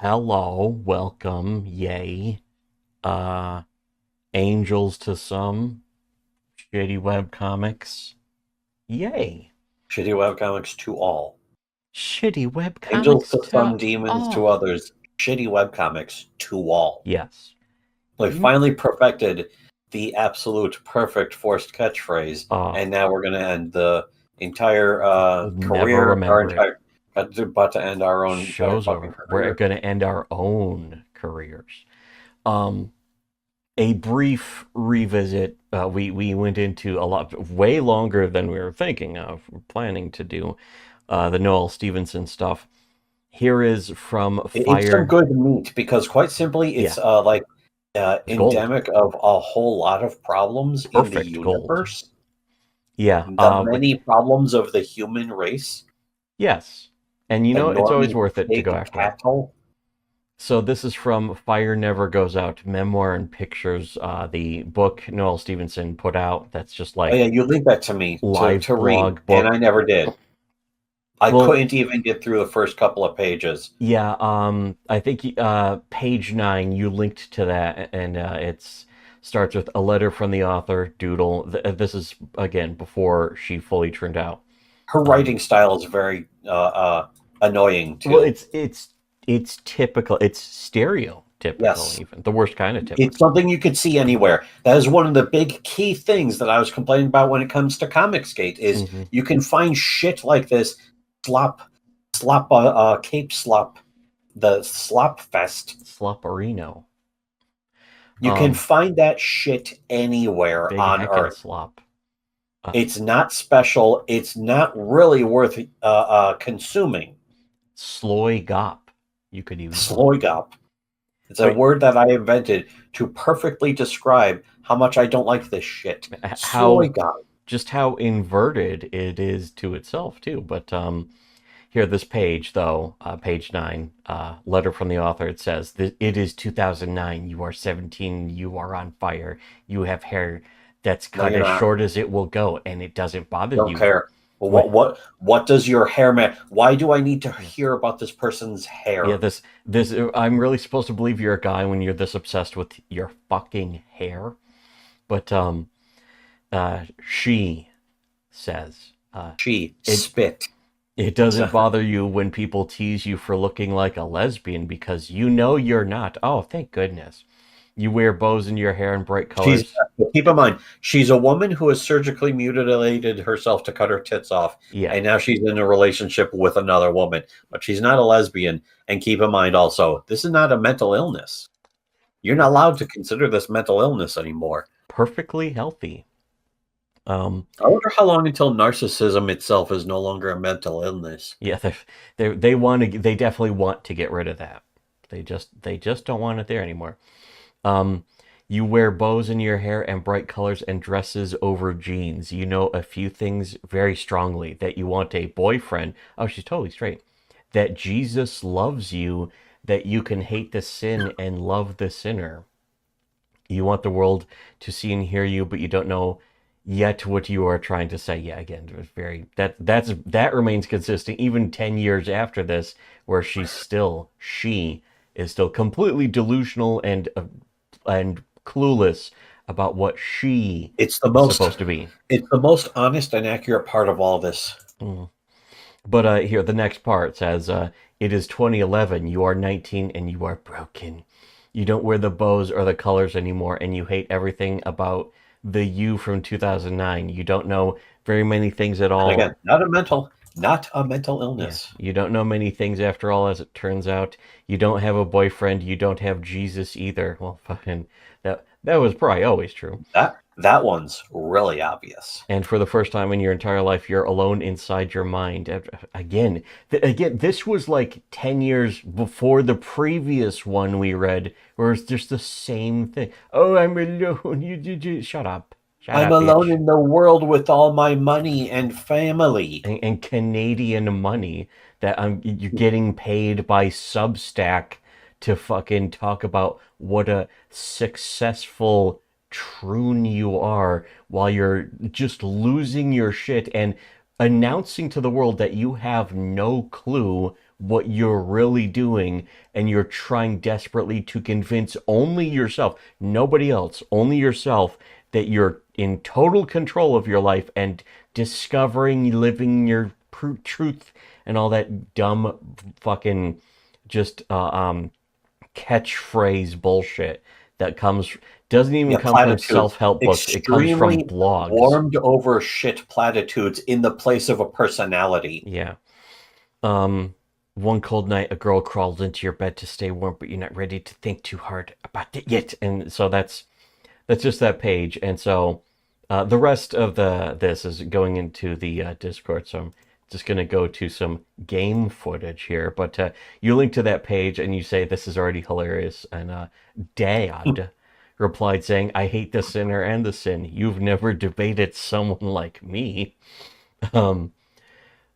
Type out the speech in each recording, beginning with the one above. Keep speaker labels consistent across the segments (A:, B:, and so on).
A: Hello, welcome, yay. Uh, Angels to some, shitty webcomics, yay.
B: Shitty webcomics to all.
A: Shitty
B: Angels
A: webcomics
B: to some,
A: to
B: demons to
A: all.
B: others. Shitty webcomics to all.
A: Yes.
B: They
A: You,
B: finally perfected the absolute perfect forced catchphrase,
A: uh,
B: and now we're going to end the entire
A: we'll never
B: career, our
A: remember it.
B: entire, about to end our own entire
A: Show's
B: fucking
A: over. We're
B: career.
A: gonna end our own careers. Um, a brief revisit. We went into a lot, way longer than we were thinking of, planning to do. The Noel Stevenson stuff. Here is from
B: It's some
A: Fire.
B: good meat because, quite simply,
A: Yeah,
B: it's like
A: it's gold.
B: endemic of a whole lot of problems in the
A: Perfect gold.
B: universe.
A: Yeah,
B: The
A: but
B: many problems of the human race.
A: yes. And you
B: The
A: know, it's always
B: normie
A: worth it to
B: pig
A: go after that.
B: cattle.
A: So this is from Fire Never Goes Out, Memoir and Pictures, the book Noel Stevenson put out. That's just
B: Oh yeah,
A: like
B: you linked that to me to
A: live
B: read,
A: blog
B: and I
A: book.
B: never did. I
A: Well,
B: couldn't even get through the first couple of pages.
A: yeah, I think page 9, you linked to that, and it's starts with a letter from the author, Doodle. This is, again, before she fully turned out.
B: Her
A: Um,
B: writing style is very annoying
A: Well,
B: too.
A: it's typical. It's stereotypical,
B: Yes,
A: even the worst kind of
B: it's
A: typical.
B: something you could see anywhere. That is one of the big key things that I was complaining about when it comes to Comicsgate. Is
A: Hmm.
B: you can find shit like this Cape slop, the slop fest.
A: Slopperino,
B: You can find that shit anywhere
A: big
B: on
A: heckin'
B: Earth.
A: slop. Uh,
B: It's not special. It's not really worth consuming.
A: Sloy gop, you could even call it.
B: Sloigop. It's a
A: But
B: word that I invented to perfectly describe how much I don't like this shit.
A: how
B: Sloigop.
A: just how inverted it is to itself too. But here, this page though, page 9, letter from the author. It says, "It is 2009. You are 17. You are on fire. You have hair that's
B: No,
A: cut
B: you're
A: as
B: not.
A: short as it will go, and it doesn't bother
B: Don't
A: you."
B: care. Well,
A: What?
B: what does your hair man? Why do I need to
A: Yeah.
B: hear about this person's
A: Yeah,
B: hair?
A: this I'm really supposed to believe you're a guy when you're this obsessed with your fucking hair. But she says,
B: She
A: it
B: spit.
A: it doesn't bother you when people tease you for looking like a lesbian because you know you're not. Oh, thank goodness. You wear bows in your hair and bright
B: She's
A: colors.
B: keep in mind she's a woman who has surgically mutilated herself to cut her tits off,
A: Yeah,
B: and now she's in a relationship with another woman. But she's not a lesbian. And keep in mind also, this is not a mental illness. You're not allowed to consider this mental illness anymore.
A: perfectly healthy. Um,
B: I wonder how long until narcissism itself is no longer a mental illness.
A: yeah, they want to. They definitely want to get rid of that. They just don't want it there anymore. Um, you wear bows in your hair and bright colors and dresses over jeans. You know a few things very strongly that you want a boyfriend. Oh, she's totally straight. That Jesus loves you, that you can hate the sin and love the sinner. You want the world to see and hear you, but you don't know yet what you are trying to say. Yeah, again, it was very that remains consistent even 10 years after this, where she is still completely delusional and clueless about what she
B: It's the
A: is
B: most
A: supposed to be.
B: it's the most honest and accurate part of all this.
A: Mm. But here, the next part says, "It is 2011. You are 19 and you are broken. You don't wear the bows or the colors anymore, and you hate everything about the you from 2009. You don't know very many things at
B: And
A: all.
B: again, not a mental
A: Yeah,
B: illness.
A: you don't know many things after all, as it turns out. You don't have a boyfriend. You don't have Jesus either." Well, fucking that was probably always true.
B: That one's really obvious.
A: And for the first time in your entire life, you're alone inside your mind. Again, this was like 10 years before the previous one we read, where it's just the same thing. Oh, I'm alone. You shut up. Shut
B: I'm
A: up,
B: alone
A: bitch.
B: in the world with all my money and family.
A: And Canadian money that you're getting paid by Substack to fucking talk about what a successful troon you are while you're just losing your shit and announcing to the world that you have no clue what you're really doing, and you're trying desperately to convince only yourself, nobody else, only yourself, that you're in total control of your life and discovering, living your truth, and all that dumb fucking just catchphrase bullshit that comes doesn't even
B: Yeah,
A: come from
B: platitudes.
A: self-help books. It comes from
B: Extremely
A: blogs.
B: warmed over shit platitudes in the place of a personality.
A: Yeah. Um, one cold night, a girl crawled into your bed to stay warm, but you're not ready to think too hard about it yet. And so that's just that page. And so the rest of this is going into the Discord. So I'm just gonna go to some game footage here. But you link to that page and you say this is already hilarious. And Dad replied saying, "I hate the sinner and the sin. You've never debated someone like me." Um,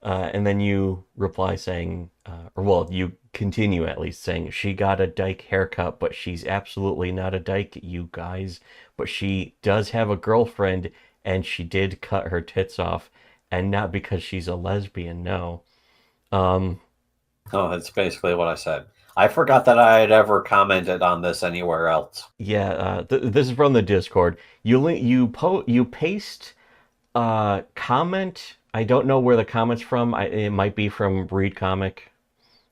A: and then you reply saying, or well, you continue at least saying, she got a dyke haircut, but she's absolutely not a dyke, you guys. But she does have a girlfriend, and she did cut her tits off, and not because she's a lesbian, no. Um,
B: Oh, that's basically what I said. I forgot that I had ever commented on this anywhere else.
A: yeah, this is from the Discord. You paste comment. I don't know where the comment's from. It might be from Read Comic,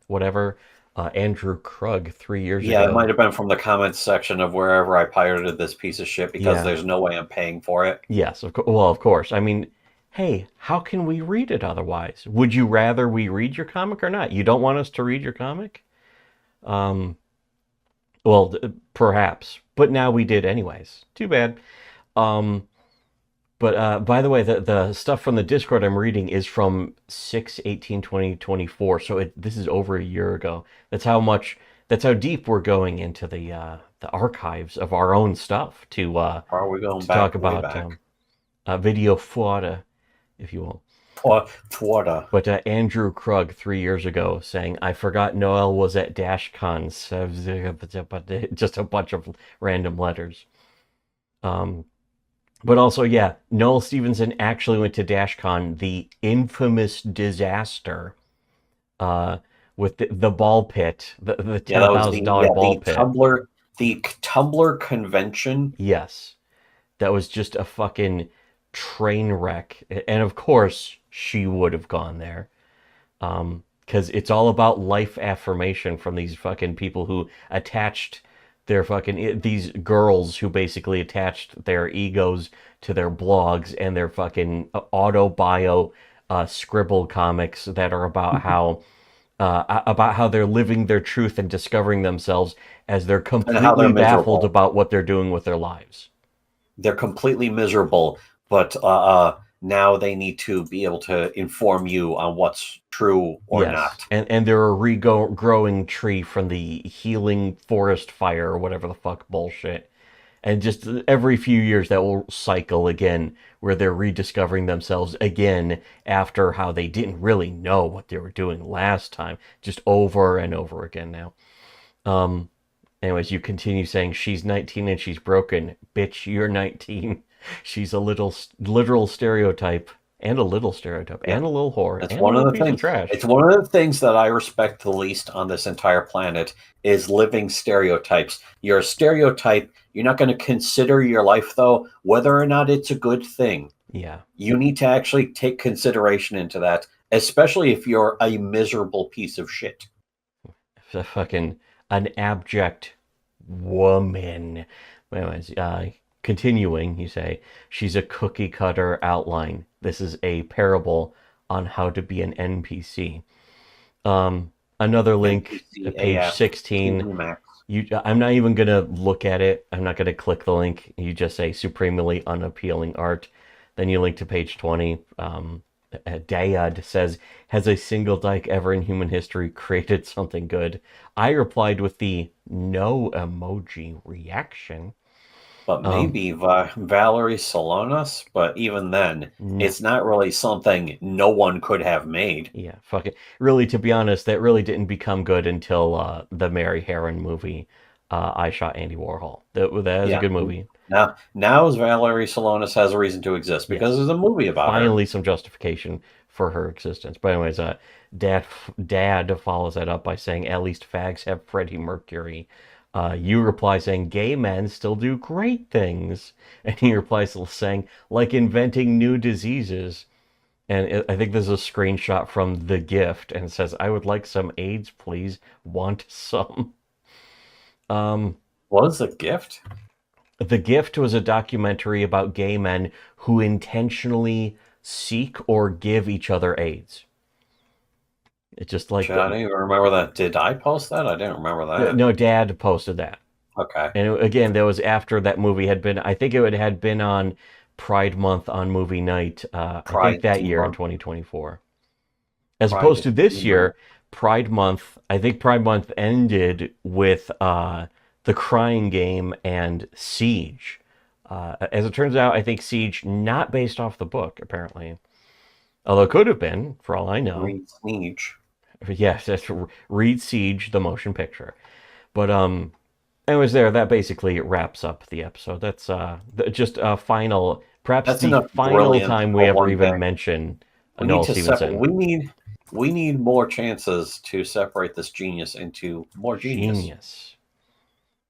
A: whatever. Andrew Krug 3 years
B: Yeah, it
A: ago.
B: might have been from the comments section of wherever I pirated this piece of shit because
A: Yeah.
B: there's no way I'm paying for it.
A: Yes. Well, of course. I mean, hey, how can we read it otherwise? Would you rather we read your comic or not? You don't want us to read your comic? Um. Well, perhaps, but now we did anyways. Too bad. Um. But by the way, the stuff from the Discord I'm reading is from 6/18/2024, so this is over a year ago. That's how deep we're going into the archives of our own stuff
B: Are we going
A: to
B: back
A: talk
B: way
A: about
B: back?
A: video fodder, if you will.
B: Twarda.
A: But Andrew Krug 3 years ago saying, "I forgot Noel was at DashCon." So just a bunch of random letters. Um, But also, yeah, Noel Stevenson actually went to DashCon, the infamous disaster, uh, with the ball pit, the
B: Yeah,
A: ten
B: that was
A: thousand dollar ball pit.
B: The Tumblr convention.
A: Yes, that was just a fucking train wreck. And of course, she would have gone there, because it's all about life affirmation from these fucking people who attached their fucking these girls who basically attached their egos to their blogs and their fucking auto bio scribble comics that are about how they're living their truth and discovering themselves as they're
B: And how they're
A: completely baffled
B: miserable.
A: about what they're doing with their lives.
B: They're completely miserable, but now they need to be able to inform you on what's true or
A: Yes,
B: not.
A: and they're a regrowing tree from the healing forest fire or whatever the fuck bullshit. And just every few years that will cycle again, where they're rediscovering themselves again after how they didn't really know what they were doing last time, just over and over again now. Um, Anyways, you continue saying she's 19 and she's broken. Bitch, you're 19. She's a literal stereotype and a little stereotype
B: Yeah.
A: and a little whore
B: That's
A: and a
B: one of
A: little
B: the
A: piece of
B: things.
A: trash.
B: It's one of the things that I respect the least on this entire planet is living stereotypes. You're a stereotype. You're not going to consider your life, though, whether or not it's a good thing.
A: Yeah.
B: You need to actually take consideration into that, especially if you're a miserable piece of shit.
A: A fucking an abject woman. Anyways, continuing, you say she's a cookie cutter outline. This is a parable on how to be an NPC. Another link,
B: NPC
A: page
B: AF
A: 16.
B: Max.
A: I'm not even gonna look at it. I'm not gonna click the link. You just say supremely unappealing art. Then you link to page 20. Dayad says, "Has a single dyke ever in human history created something good?" I replied with the no emoji reaction.
B: But maybe Valerie Solonas, but even then,
A: No.
B: it's not really something no one could have made.
A: Yeah, fuck it. Really, to be honest, that really didn't become good until the Mary Harron movie, I Shot Andy Warhol. That was a
B: Yeah.
A: good movie.
B: Now Valerie Solonas has a reason to exist because
A: Yes.
B: there's a movie about her.
A: Finally, some justification for her existence. But anyways, Dad follows that up by saying, "At least fags have Freddie Mercury." You reply saying, "Gay men still do great things," and he replies saying, "Like inventing new diseases." And I think there's a screenshot from The Gift, and it says, "I would like some AIDS, please. Want some?" Um,
B: What is a gift?
A: The Gift was a documentary about gay men who intentionally seek or give each other AIDS. It's just like
B: I don't even remember that. Did I post that? I didn't remember that.
A: no, Dad posted that,
B: Okay.
A: and again, that was after that movie had been. I think it had been on Pride Month on movie night. I think
B: Pride
A: that year in
B: Month.
A: 2024, as opposed
B: Pride
A: to this
B: Month.
A: year, Pride Month. I think Pride Month ended with the Crying Game and Siege. As it turns out, I think Siege not based off the book apparently, although it could have been for all I know.
B: Reed Sneege.
A: Yes, that's Reed Siege, the motion picture. But anyways, that basically wraps up the episode. That's just a final, perhaps
B: That's
A: the
B: enough
A: final
B: brilliance
A: time we
B: for
A: ever
B: one
A: even
B: day.
A: mention
B: We need
A: Noel
B: to
A: Stevenson.
B: we need more chances to separate this genius into more genius.
A: Genius.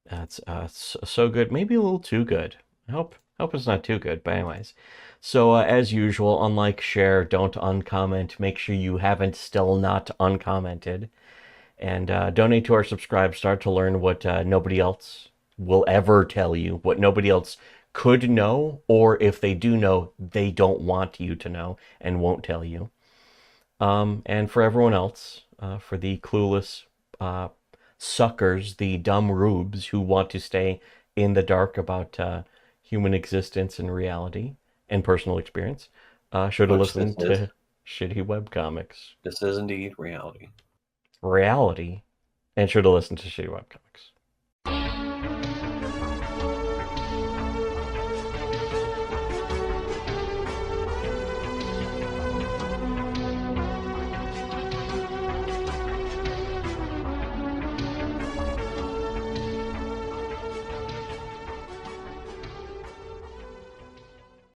A: That's so good. Maybe a little too good. I hope it's not too good. But anyways, so as usual, unlike, share, don't uncomment. Make sure you haven't still not uncommented, and donate to our Subscribe Star to learn what nobody else will ever tell you, what nobody else could know, or if they do know, they don't want you to know and won't tell you. And for everyone else, for the clueless uh, suckers, the dumb rubes who want to stay in the dark about human existence and reality and personal experience, should have
B: Which
A: listened to Shitty Webcomics
B: this is indeed reality.
A: Reality and should have listened to Shitty Webcomics.